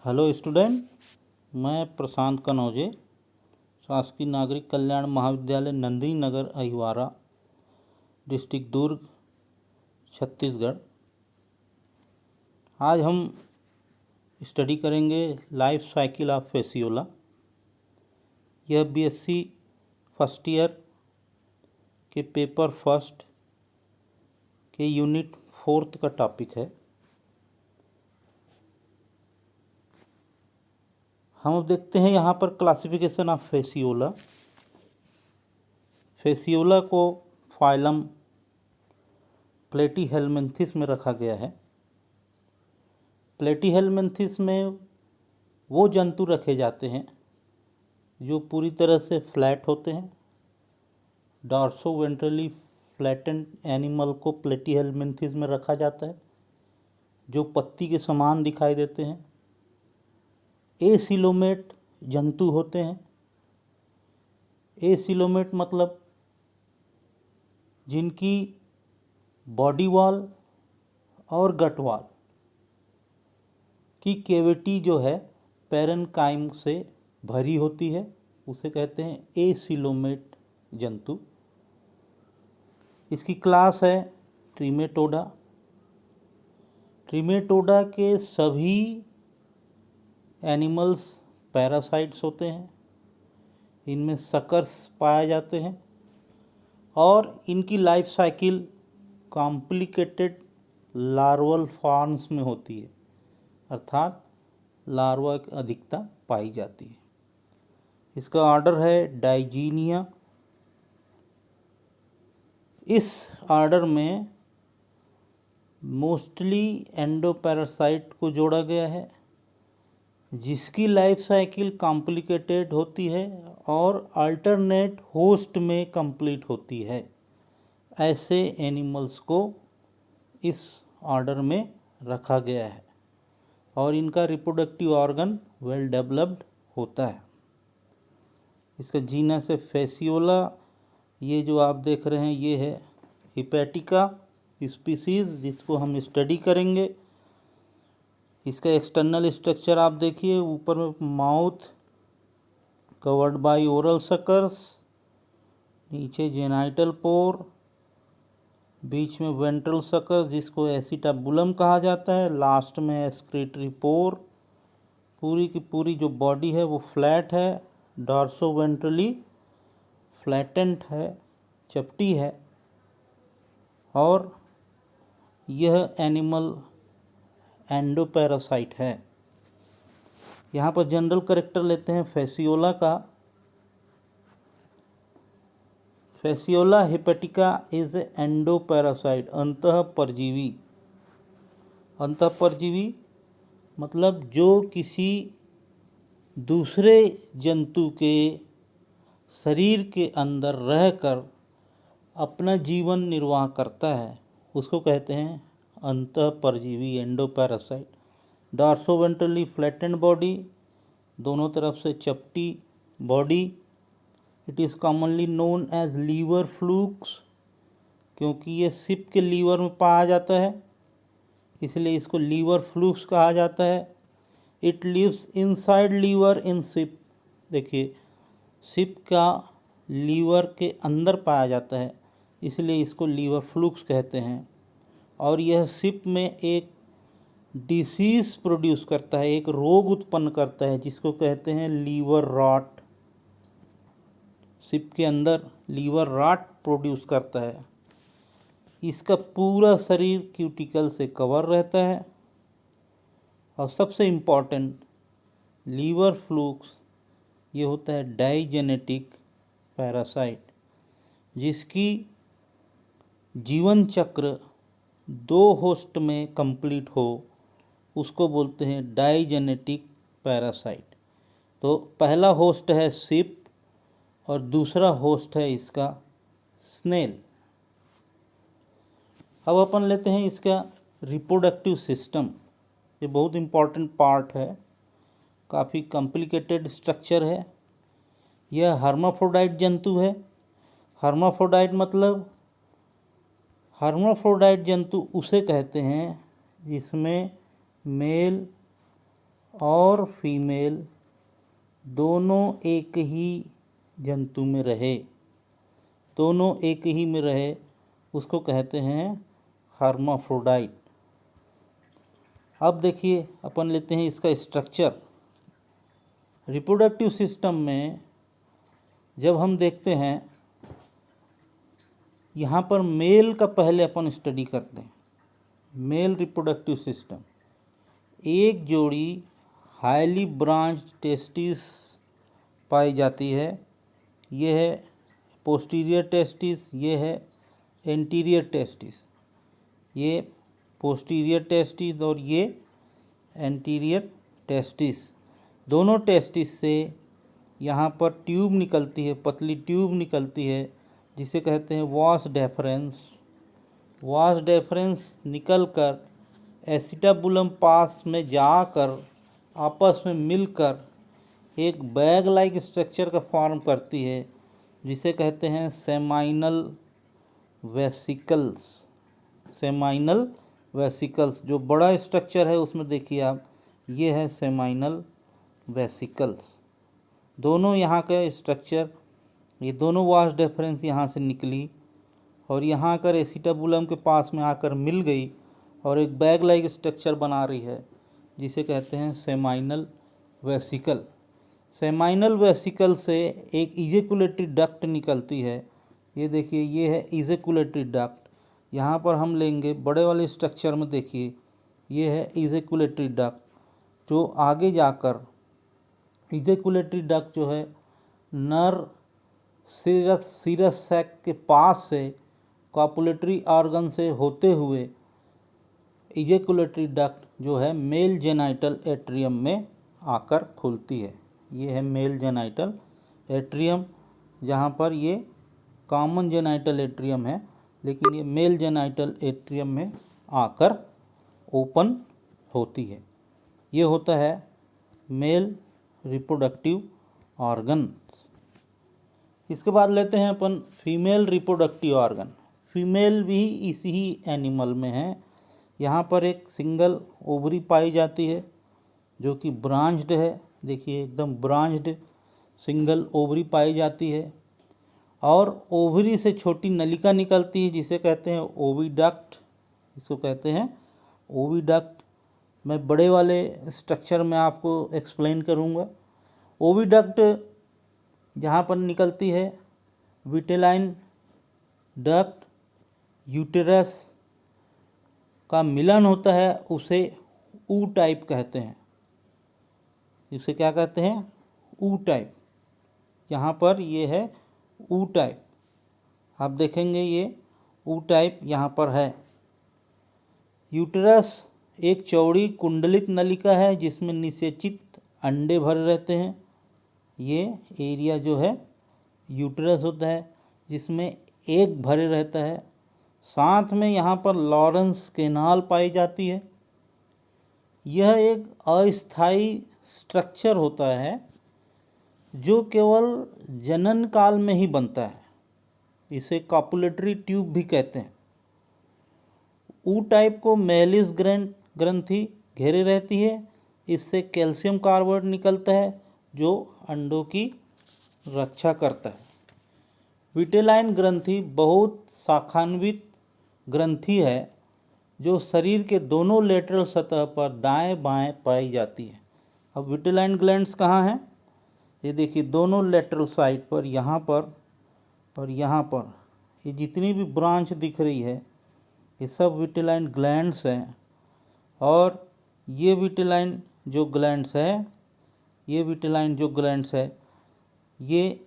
Hello student, मैं प्रशांत कनौजे, शासकीय नागरिक कल्याण महाविद्यालय नंदी नगर अहिवारा, डिस्ट्रिक्ट दुर्ग, छत्तीसगढ़। आज हम स्टडी करेंगे लाइफ साइकिल ऑफ फेसियोला। यह बीएससी फर्स्ट ईयर के पेपर फर्स्ट के यूनिट 4 का टॉपिक है। हम अब देखते हैं यहाँ पर क्लासिफिकेशन ऑफ फेसियोला। फेसियोला को फाइलम प्लेटीहेलमिन्थिस में रखा गया है। प्लेटीहेलमिन्थिस में वो जंतु रखे जाते हैं जो पूरी तरह से फ्लैट होते हैं। डॉर्सोवेंट्रली फ्लैटेंड एनिमल को प्लेटीहेलमिन्थिस में रखा जाता है, जो पत्ती के समान दिखाई देते हैं। एसिलोमेट जंतु होते हैं। एसिलोमेट मतलब जिनकी बॉडी वॉल और गट वॉल की कैविटी जो है पैरेन्काइम से भरी होती है, उसे कहते हैं एसिलोमेट जंतु। इसकी क्लास है ट्रिमेटोडा। ट्रिमेटोडा के सभी एनिमल्स पैरासाइट्स होते हैं। इनमें सकर्स पाए जाते हैं और इनकी life cycle complicated larval forms में होती है, अर्थात लार्वा की अधिकता पाई जाती है। इसका ऑर्डर है डाइजीनिया। इस ऑर्डर में मोस्टली एंडोपैरासाइट को जोड़ा गया है, जिसकी लाइफ साइकिल कॉम्प्लिकेटेड होती है और अल्टरनेट होस्ट में कंप्लीट होती है। ऐसे एनिमल्स को इस ऑर्डर में रखा गया है और इनका रिप्रोडक्टिव ऑर्गन वेल डेवलप्ड होता है। इसका जीनस है फेसियोला। ये जो आप देख रहे हैं ये है हिपैटिका स्पीसीज, जिसको हम स्टडी करेंगे। इसका एक्सटर्नल स्ट्रक्चर आप देखिए, ऊपर में mouth covered by oral suckers, नीचे जेनाइटल पोर, बीच में वेंट्रल सकर्स जिसको एसिटाबुलम कहा जाता है, लास्ट में एक्सक्रीटरी पोर। पूरी की पूरी जो बॉडी है वो फ्लैट है, डॉर्सोवेंट्रली फ्लैटेंट है, चपटी है। और यह एनिमल एंडोपैरासाइट है। यहाँ पर जनरल कैरेक्टर लेते हैं फेसियोला का। फेसियोला हिपैटिका इज एंडोपैरासाइट, अंतःपरजीवी। अंतःपरजीवी मतलब जो किसी दूसरे जंतु के शरीर के अंदर रहकर अपना जीवन निर्वाह करता है, उसको कहते हैं अंतःपरजीवी, एंडोपैरासाइट। डॉर्सोवेंट्रली फ्लैटेंड बॉडी, दोनों तरफ से चपटी body. It is commonly known as liver flukes, क्योंकि ये सिप के लीवर में पाया जाता है, इसलिए इसको लीवर फ्लूक्स कहा जाता है। It lives inside liver in sheep. देखिए, सिप का लीवर के अंदर पाया जाता है, इसलिए इसको लीवर फ्लूक्स कहते हैं। और यह सिप में एक डिसीज प्रोड्यूस करता है, एक रोग उत्पन्न करता है, जिसको कहते हैं लीवर रॉट। सिप के अंदर लीवर रॉट प्रोड्यूस करता है। इसका पूरा शरीर क्यूटिकल से कवर रहता है। और सबसे इम्पॉर्टेंट, लीवर फ्लूक्स ये होता है डाइजेनेटिक पैरासाइट, जिसकी जीवन चक्र 2 होस्ट में कंप्लीट हो, उसको बोलते हैं डाइजेनेटिक पैरासाइट। तो पहला होस्ट है सिप और दूसरा होस्ट है इसका स्नेल। अब अपन लेते हैं इसका रिप्रोडक्टिव सिस्टम। ये बहुत इम्पॉर्टेंट पार्ट है, काफ़ी कॉम्प्लिकेटेड स्ट्रक्चर है। यह हर्माफ्रोडाइट जंतु है। हर्माफ्रोडाइट मतलब हर्माफ्रोडाइट जंतु उसे कहते हैं जिसमें मेल और फीमेल दोनों एक ही जंतु में रहे, दोनों एक ही में रहे, उसको कहते हैं हर्माफ्रोडाइट। अब देखिए अपन लेते हैं इसका स्ट्रक्चर। रिप्रोडक्टिव सिस्टम में जब हम देखते हैं, यहाँ पर मेल का पहले अपन स्टडी करते हैं। मेल रिप्रोडक्टिव सिस्टम, एक जोड़ी हाईली ब्रांच्ड टेस्टिस पाई जाती है। ये है पोस्टीरियर टेस्टिस, ये है एंटीरियर टेस्टिस। ये पोस्टीरियर टेस्टिस और ये एंटीरियर टेस्टिस। दोनों टेस्टिस से यहाँ पर ट्यूब निकलती है, पतली ट्यूब निकलती है, जिसे कहते हैं वास डेफरेंस। वास डेफरेंस निकलकर एसिटाबुलम पास में जाकर आपस में मिलकर एक बैग लाइक स्ट्रक्चर का फॉर्म करती है, जिसे कहते हैं सेमाइनल वेसिकल्स। सेमाइनल वेसिकल्स, जो बड़ा स्ट्रक्चर है उसमें देखिए आप, ये है सेमाइनल वेसिकल्स। दोनों यहाँ का स्ट्रक्चर, ये दोनों वास डेफरेंस यहाँ से निकली और यहाँ आकर एसिटाबुलम के पास में आकर मिल गई और एक बैग लाइक स्ट्रक्चर बना रही है, जिसे कहते हैं सेमाइनल वेसिकल। सेमाइनल वेसिकल से एक इजेकुलेटरी डक्ट निकलती है। ये देखिए, ये है इजेकुलेटरी डक्ट। यहाँ पर हम लेंगे बड़े वाले स्ट्रक्चर में, देखिए ये है इजेकुलेटरी डक्ट, जो आगे जाकर इजेकुलेटरी डक्ट जो है नर सीरस सैक के पास से कॉपुलेटरी ऑर्गन से होते हुए इजेकुलेटरी डक्ट जो है मेल जेनाइटल एट्रियम में आकर खुलती है। ये है मेल जेनाइटल एट्रियम, जहाँ पर ये कॉमन जेनाइटल एट्रियम है, लेकिन ये मेल जेनाइटल एट्रियम में आकर ओपन होती है। ये होता है मेल रिप्रोडक्टिव ऑर्गन। इसके बाद लेते हैं अपन फीमेल रिप्रोडक्टिव ऑर्गन। फीमेल भी इसी ही एनिमल में है। यहाँ पर एक सिंगल ओवरी पाई जाती है जो कि ब्रांच्ड है। देखिए एकदम ब्रांच्ड सिंगल ओवरी पाई जाती है और ओवरी से छोटी नलिका निकलती है, जिसे कहते हैं ओविडक्ट। इसको कहते हैं ओविडक्ट। मैं बड़े वाले स्ट्रक्चर में आपको एक्सप्लेन करूँगा। ओविडक्ट जहाँ पर निकलती है, विटेलाइन डक्ट यूटेरस का मिलन होता है, उसे ऊ टाइप कहते हैं। इसे क्या कहते हैं? ऊ टाइप। यहाँ पर ये है ऊ टाइप, आप देखेंगे ये ऊ टाइप यहाँ पर है। यूटेरस एक चौड़ी कुंडलित नलिका है जिसमें निषेचित अंडे भरे रहते हैं। ये एरिया जो है यूटेरस होता है, जिसमें एग भरे रहता है। साथ में यहाँ पर लॉरेंस केनाल पाई जाती है। यह एक अस्थायी स्ट्रक्चर होता है जो केवल जनन काल में ही बनता है। इसे कॉपुलेटरी ट्यूब भी कहते हैं। ऊ टाइप को मेलिस ग्रंथि घेरे रहती है। इससे कैल्शियम कार्बाइड निकलता है जो अंडों की रक्षा करता है। विटेलाइन ग्रंथि बहुत शाखान्वित ग्रंथि है जो शरीर के दोनों लेटरल सतह पर दाएं बाएं पाई जाती है। अब विटेलाइन ग्लैंड्स कहाँ हैं? ये देखिए दोनों लेटरल साइड पर, यहाँ पर और यहाँ पर, ये जितनी भी ब्रांच दिख रही है ये सब विटेलाइन ग्लैंड्स हैं। और ये विटेलाइन जो ग्लैंड्स है, ये विटेलाइन जो ग्लैंड्स है, ये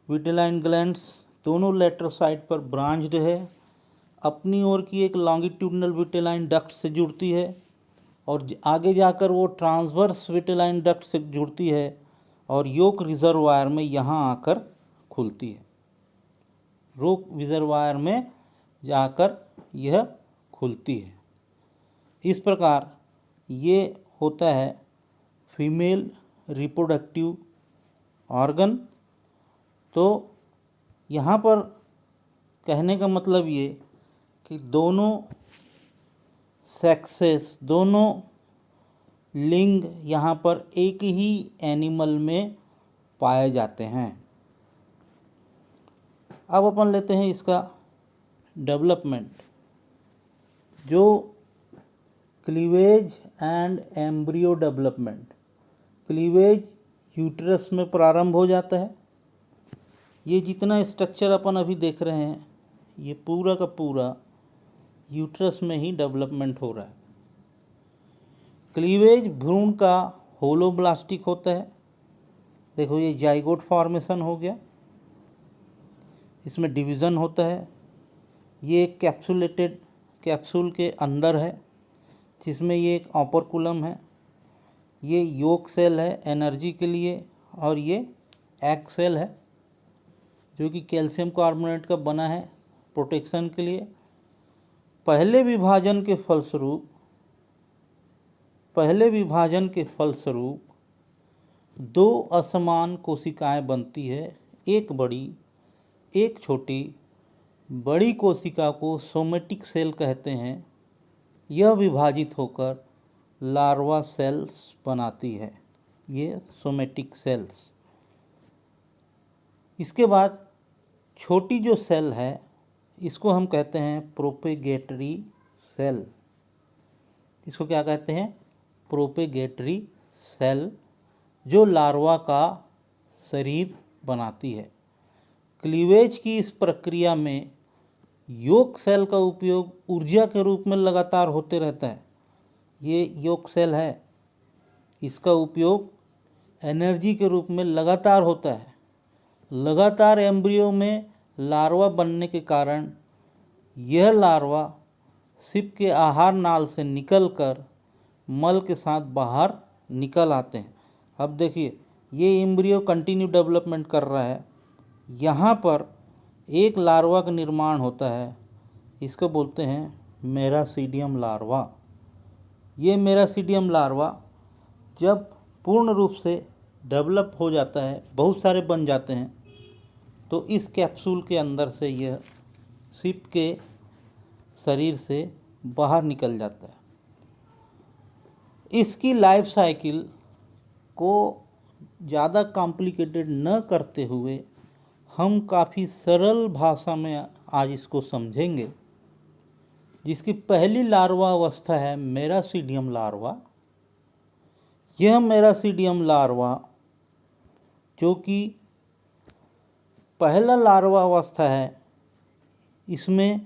विटेलाइन ग्लैंड्स दोनों लेटरल साइड पर ब्रांच्ड है। अपनी ओर की एक लॉन्गिट्यूडनल विटेलाइन डक्ट से जुड़ती है और आगे जाकर वो ट्रांसवर्स विटेलाइन डक्ट से जुड़ती है और योक रिजर्वायर में यहाँ आकर खुलती है। रोक रिजर्वायर में जाकर यह खुलती है। इस प्रकार ये होता है फीमेल रिप्रोडक्टिव ऑर्गन। तो यहाँ पर कहने का मतलब ये कि दोनों सेक्सेस, दोनों लिंग यहाँ पर एक ही एनिमल में पाए जाते हैं। अब अपन लेते हैं इसका डेवलपमेंट। जो cleavage and embryo development, cleavage uterus में प्रारंभ हो जाता है। ये जितना स्ट्रक्चर अपन अभी देख रहे हैं ये पूरा का पूरा यूट्रस में ही डेवलपमेंट हो रहा है। क्लीवेज भ्रूण का होलोब्लास्टिक होता है। देखो ये जाइगोट फॉर्मेशन हो गया, इसमें डिवीज़न होता है। ये एक कैप्सुलेटेड कैप्सूल के अंदर है जिसमें ये एक ऑपरकुलम है। ये योक सेल है एनर्जी के लिए, और ये एग सेल है जो कि कैल्शियम कार्बोनेट का बना है प्रोटेक्शन के लिए। पहले विभाजन के फलस्वरूप दो असमान कोशिकाएं बनती है, एक बड़ी एक छोटी। बड़ी कोशिका को सोमेटिक सेल कहते हैं। यह विभाजित होकर लार्वा सेल्स बनाती है, ये सोमेटिक सेल्स। इसके बाद छोटी जो सेल है इसको हम कहते हैं प्रोपेगेटरी सेल। इसको क्या कहते हैं? प्रोपेगेटरी सेल, जो लार्वा का शरीर बनाती है। क्लीवेज की इस प्रक्रिया में योक सेल का उपयोग ऊर्जा के रूप में लगातार होते रहता है। ये योक सेल है, इसका उपयोग एनर्जी के रूप में लगातार होता है। लगातार एम्ब्रियो में लार्वा बनने के कारण यह लार्वा सिप के आहार नाल से निकलकर मल के साथ बाहर निकल आते हैं। अब देखिए ये एम्ब्रियो कंटिन्यू डेवलपमेंट कर रहा है। यहाँ पर एक लार्वा का निर्माण होता है, इसको बोलते हैं मेरासीडियम लार्वा। ये मेरासीडियम लार्वा जब पूर्ण रूप से डेवलप हो जाता है, बहुत सारे बन जाते हैं, तो इस कैप्सूल के अंदर से यह सिप के शरीर से बाहर निकल जाता है। इसकी लाइफ साइकिल को ज़्यादा कॉम्प्लिकेटेड न करते हुए हम काफ़ी सरल भाषा में आज इसको समझेंगे। जिसकी पहली लार्वा अवस्था है मेरासीडियम लार्वा। यह मेरासीडियम लार्वा जो कि पहला लार्वा अवस्था है, इसमें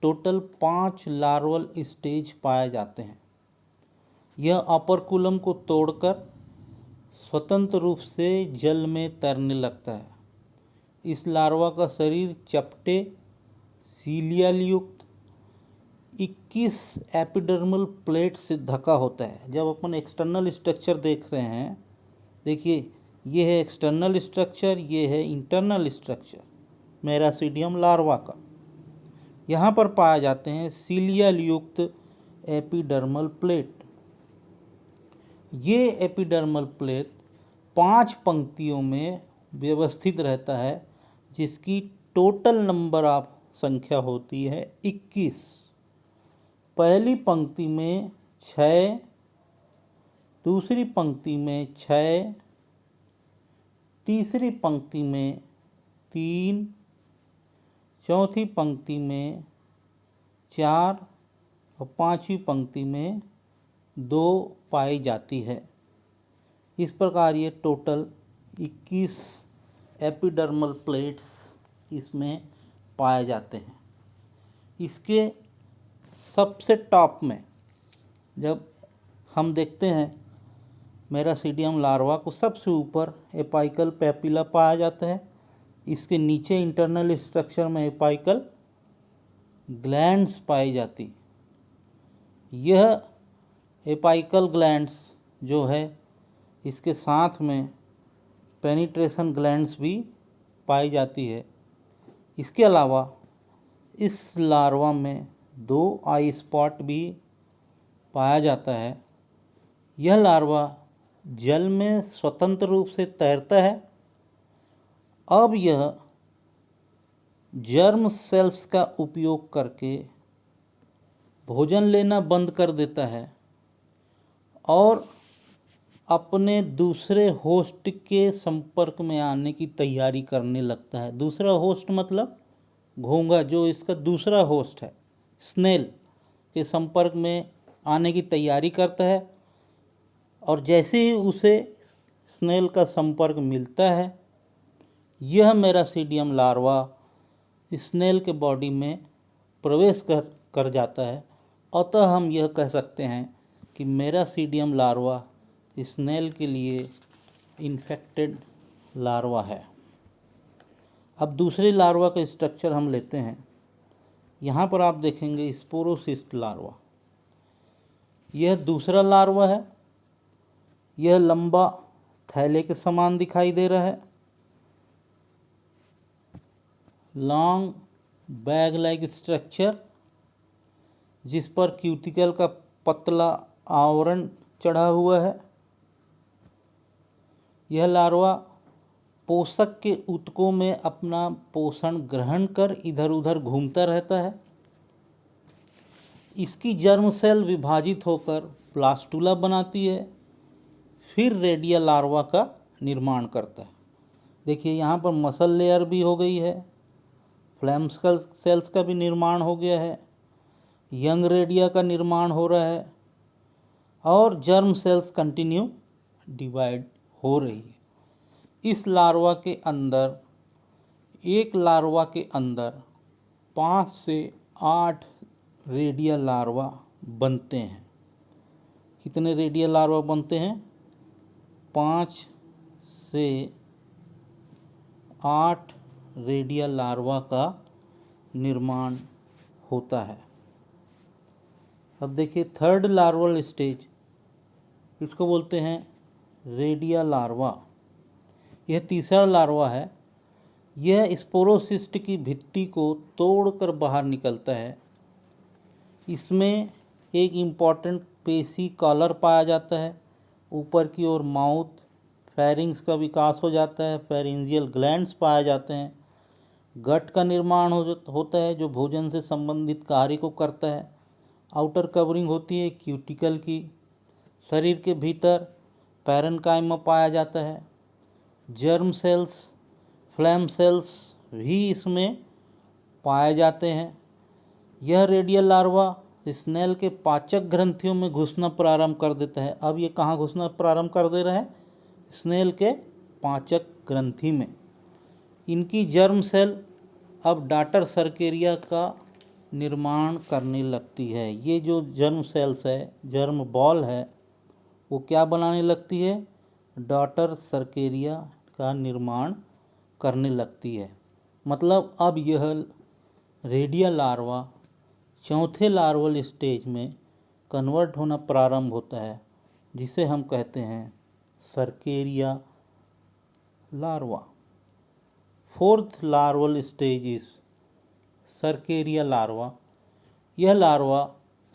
टोटल 5 लार्वल स्टेज पाए जाते हैं। यह ऑपरकुलम को तोड़कर स्वतंत्र रूप से जल में तैरने लगता है। इस लार्वा का शरीर चपटे सीलियल युक्त 21 एपिडर्मल प्लेट से ढका होता है। जब अपन एक्सटर्नल स्ट्रक्चर देख रहे हैं, देखिए ये है एक्सटर्नल स्ट्रक्चर, ये है इंटरनल स्ट्रक्चर मेरासीडियम लार्वा का। यहाँ पर पाए जाते हैं सीलियल युक्त एपिडर्मल प्लेट। ये एपिडर्मल प्लेट 5 पंक्तियों में व्यवस्थित रहता है, जिसकी टोटल नंबर ऑफ संख्या होती है 21। पहली पंक्ति में 6, दूसरी पंक्ति में 6, तीसरी पंक्ति में 3, चौथी पंक्ति में 4 और पांचवी पंक्ति में 2 पाई जाती है। इस प्रकार ये टोटल 21 एपिडर्मल प्लेट्स इसमें पाए जाते हैं। इसके सबसे टॉप में जब हम देखते हैं मेरासीडियम लार्वा को, सबसे ऊपर एपाइकल पैपिला पाया जाता है। इसके नीचे इंटरनल स्ट्रक्चर में एपाइकल ग्लैंड्स पाई जाती। यह एपाइकल ग्लैंड्स जो है, इसके साथ में पेनिट्रेशन ग्लैंड्स भी पाई जाती है। इसके अलावा इस लार्वा में 2 आई स्पॉट भी पाया जाता है। यह लार्वा जल में स्वतंत्र रूप से तैरता है। अब यह जर्म सेल्स का उपयोग करके भोजन लेना बंद कर देता है और अपने दूसरे होस्ट के संपर्क में आने की तैयारी करने लगता है। दूसरा होस्ट मतलब घोंघा, जो इसका दूसरा होस्ट है, स्नेल के संपर्क में आने की तैयारी करता है। और जैसे ही उसे स्नेल का संपर्क मिलता है, यह मेरासीडियम लार्वा स्नेल के बॉडी में प्रवेश कर जाता है। अतः हम यह कह सकते हैं कि मेरासीडियम लार्वा स्नेल के लिए इन्फेक्टेड लार्वा है। अब दूसरे लार्वा का स्ट्रक्चर हम लेते हैं। यहाँ पर आप देखेंगे स्पोरोसिस्ट लार्वा, यह दूसरा लार्वा है। यह लंबा थैले के समान दिखाई दे रहा है, लॉन्ग बैग लाइक स्ट्रक्चर, जिस पर क्यूटिकल का पतला आवरण चढ़ा हुआ है। यह लार्वा पोषक के ऊतकों में अपना पोषण ग्रहण कर इधर उधर घूमता रहता है। इसकी जर्म सेल विभाजित होकर प्लास्टुला बनाती है, फिर रेडियल लार्वा का निर्माण करता है। देखिए यहाँ पर मसल लेयर भी हो गई है, फ्लैम्स सेल्स का भी निर्माण हो गया है, यंग रेडिया का निर्माण हो रहा है और जर्म सेल्स कंटिन्यू डिवाइड हो रही है। इस लार्वा के अंदर, एक लार्वा के अंदर 5 से 8 रेडियल लार्वा बनते हैं। कितने रेडियल लार्वा बनते हैं? 5 से 8 रेडियल लार्वा का निर्माण होता है। अब देखिए थर्ड लार्वल स्टेज, इसको बोलते हैं रेडियल लार्वा। यह तीसरा लार्वा है। यह स्पोरोसिस्ट की भित्ति को तोड़कर बाहर निकलता है। इसमें एक इम्पॉर्टेंट पेशी कॉलर पाया जाता है। ऊपर की ओर माउथ, फेरिंग्स का विकास हो जाता है, फेरिंजियल ग्लैंड्स पाए जाते हैं, गट का निर्माण होता है जो भोजन से संबंधित कार्य को करता है। आउटर कवरिंग होती है क्यूटिकल की। शरीर के भीतर पैरेन्काइमा पाया जाता है। जर्म सेल्स, फ्लैम सेल्स भी इसमें पाए जाते हैं। यह रेडियल लार्वा स्नेल के पाचक ग्रंथियों में घुसना प्रारंभ कर देता है। अब ये कहाँ घुसना प्रारंभ कर दे रहा है? स्नेल के पाचक ग्रंथि में। इनकी जर्म सेल अब डॉटर सर्केरिया का निर्माण करने लगती है। ये जो जर्म सेल्स है, जर्म बॉल है, वो क्या बनाने लगती है? डॉटर सर्केरिया का निर्माण करने लगती है। मतलब अब यह रेडियल लार्वा चौथे लार्वल स्टेज में कन्वर्ट होना प्रारंभ होता है, जिसे हम कहते हैं cercaria larva. Fourth larval stage is cercaria larva. यह लार्वा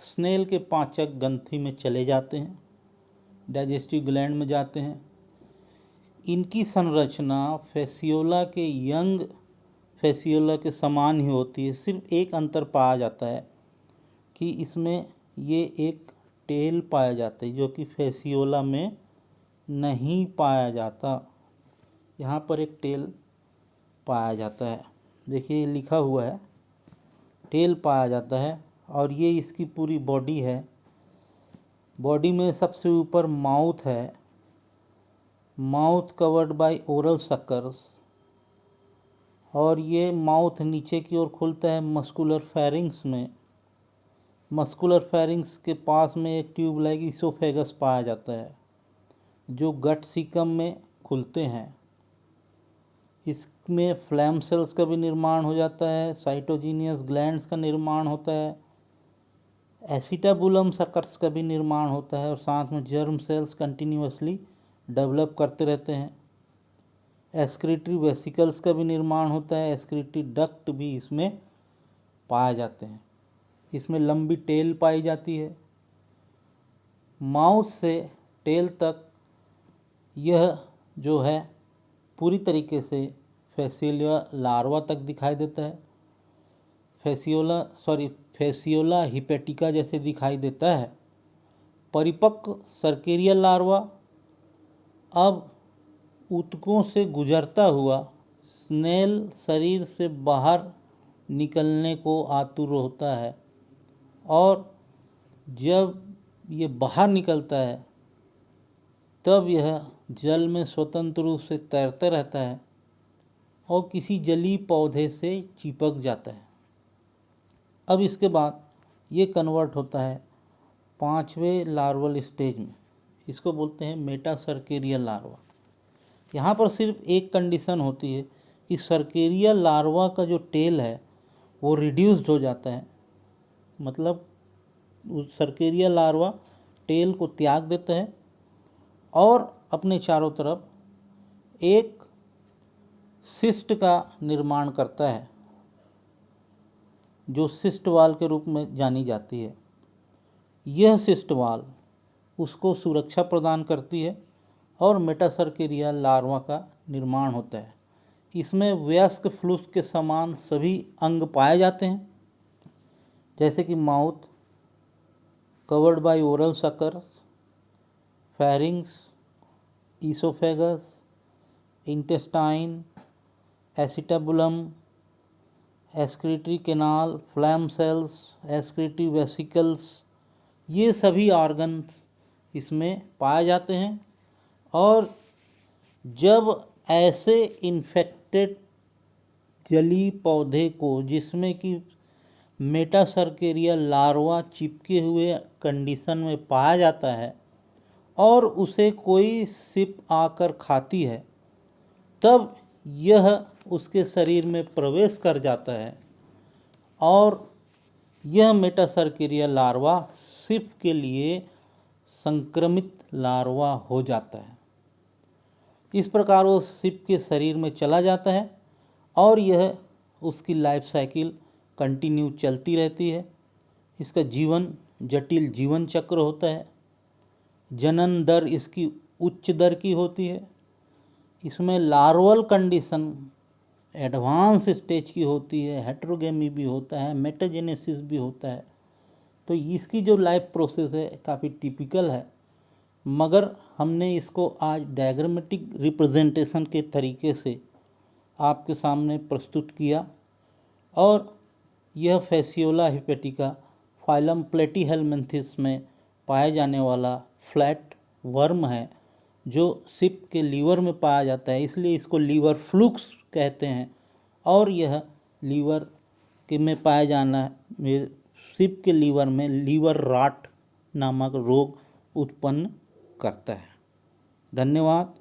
स्नेल के पाचक ग्रंथि में चले जाते हैं, डाइजेस्टिव ग्लैंड में जाते हैं। इनकी संरचना फेसियोला के यंग फेसियोला के समान ही होती है। सिर्फ एक अंतर पाया जाता है कि इसमें ये एक टेल पाया जाता है, जो कि फेसियोला में नहीं पाया जाता। यहाँ पर एक टेल पाया जाता है, देखिए लिखा हुआ है, टेल पाया जाता है। और ये इसकी पूरी बॉडी है। बॉडी में सबसे ऊपर माउथ है, mouth covered by oral suckers, और ये माउथ नीचे की ओर खुलता है मस्कुलर फेरिंग्स में। मस्कुलर फेरिंग्स के पास में एक ट्यूब लाइक इसोफेगस पाया जाता है, जो गट सीकम में खुलते हैं। इसमें फ्लैम सेल्स का भी निर्माण हो जाता है, साइटोजीनियस ग्लैंड्स का निर्माण होता है, एसिटाबुलम सकर्स का भी निर्माण होता है, और साथ में जर्म सेल्स कंटिन्यूअसली डेवलप करते रहते हैं। एक्सक्रीटरी वेसिकल्स का भी निर्माण होता है, एक्सक्रीटरी डक्ट भी इसमें पाए जाते हैं। इसमें लंबी टेल पाई जाती है। माउथ से टेल तक यह जो है पूरी तरीके से फेसियोला लार्वा तक दिखाई देता है। फेसियोला हिपेटिका जैसे दिखाई देता है। परिपक्व सर्केरियल लार्वा अब ऊतकों से गुजरता हुआ स्नेल शरीर से बाहर निकलने को आतुर होता है, और जब ये बाहर निकलता है तब यह जल में स्वतंत्र रूप से तैरता रहता है और किसी जलीय पौधे से चिपक जाता है। अब इसके बाद ये कन्वर्ट होता है 5वें लार्वल स्टेज में। इसको बोलते हैं मेटासर्केरियल लार्वा। यहाँ पर सिर्फ एक कंडीशन होती है कि सर्केरियल लार्वा का जो टेल है वो रिड्यूस्ड हो जाता है, मतलब उस सर्केरियल लार्वा टेल को त्याग देता है और अपने चारों तरफ एक सिस्ट का निर्माण करता है जो सिस्ट वॉल के रूप में जानी जाती है। यह सिस्ट वॉल उसको सुरक्षा प्रदान करती है और मेटासर्केरियल लार्वा का निर्माण होता है। इसमें वयस्क फ्लूस के समान सभी अंग पाए जाते हैं, जैसे कि mouth covered by oral suckers, pharynx, oesophagus, intestine, acetabulum, excretory canal, flame cells, excretory vesicles, ये सभी ऑर्गन इसमें पाए जाते हैं। और जब ऐसे इन्फेक्टेड जलीय पौधे को जिसमें कि मेटासर्केरियल लार्वा चिपके हुए कंडीशन में पाया जाता है और उसे कोई सिप आकर खाती है, तब यह उसके शरीर में प्रवेश कर जाता है और यह मेटासर्केरियल लार्वा सिप के लिए संक्रमित लार्वा हो जाता है। इस प्रकार वो सिप के शरीर में चला जाता है और यह उसकी लाइफ साइकिल कंटिन्यू चलती रहती है। इसका जीवन जटिल जीवन चक्र होता है। जनन दर इसकी उच्च दर की होती है। इसमें लार्वल कंडीशन एडवांस स्टेज की होती है, हेटेरोगेमी भी होता है, मेटाजेनेसिस भी होता है। तो इसकी जो लाइफ प्रोसेस है काफ़ी टिपिकल है, मगर हमने इसको आज डायग्रामेटिक रिप्रेजेंटेशन के तरीके से आपके सामने प्रस्तुत किया। और यह फैसियोला हिपेटिका फाइलम प्लेटीहेलमिन्थेस में पाए जाने वाला फ्लैट वर्म है जो सिप के लीवर में पाया जाता है, इसलिए इसको लीवर फ्लूक्स कहते हैं। और यह लीवर के में पाया जाना सिप के लीवर में लीवर रॉट नामक रोग उत्पन्न करता है। धन्यवाद।